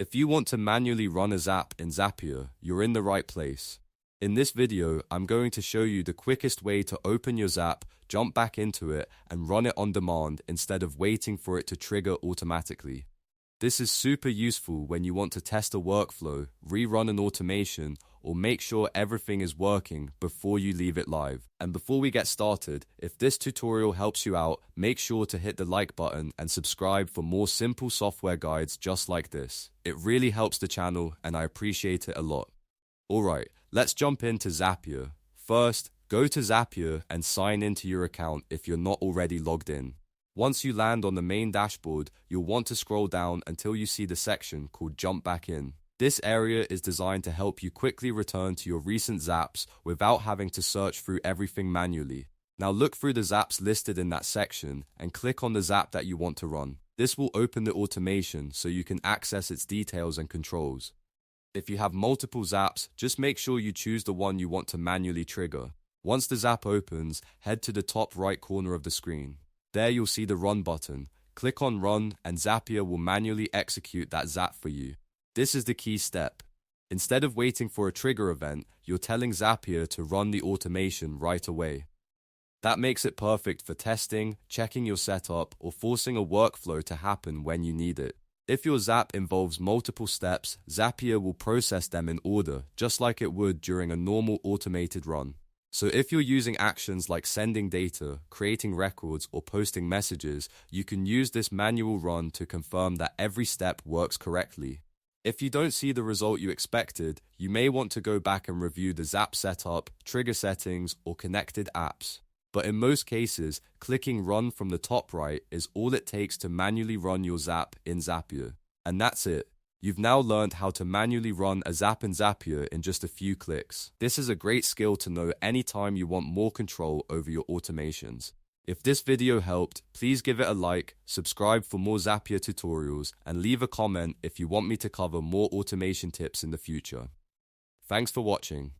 If you want to manually run a Zap in Zapier, you're in the right place. In this video, I'm going to show you the quickest way to open your Zap, jump back into it, and run it on demand instead of waiting for it to trigger automatically. This is super useful when you want to test a workflow, rerun an automation, or make sure everything is working before you leave it live. And before we get started, if this tutorial helps you out, make sure to hit the like button and subscribe for more simple software guides just like this. It really helps the channel and I appreciate it a lot. Alright, let's jump into Zapier. First, go to Zapier and sign into your account if you're not already logged in. Once you land on the main dashboard, you'll want to scroll down until you see the section called Jump Back In. This area is designed to help you quickly return to your recent Zaps without having to search through everything manually. Now look through the Zaps listed in that section and click on the Zap that you want to run. This will open the automation so you can access its details and controls. If you have multiple Zaps, just make sure you choose the one you want to manually trigger. Once the Zap opens, head to the top right corner of the screen. There you'll see the Run button. Click on Run and Zapier will manually execute that Zap for you. This is the key step. Instead of waiting for a trigger event, you're telling Zapier to run the automation right away. That makes it perfect for testing, checking your setup, or forcing a workflow to happen when you need it. If your Zap involves multiple steps, Zapier will process them in order, just like it would during a normal automated run. So if you're using actions like sending data, creating records, or posting messages, you can use this manual run to confirm that every step works correctly. If you don't see the result you expected, you may want to go back and review the Zap setup, trigger settings, or connected apps. But in most cases, clicking Run from the top right is all it takes to manually run your Zap in Zapier. And that's it. You've now learned how to manually run a Zap in Zapier in just a few clicks. This is a great skill to know anytime you want more control over your automations. If this video helped, please give it a like, subscribe for more Zapier tutorials, and leave a comment if you want me to cover more automation tips in the future. Thanks for watching.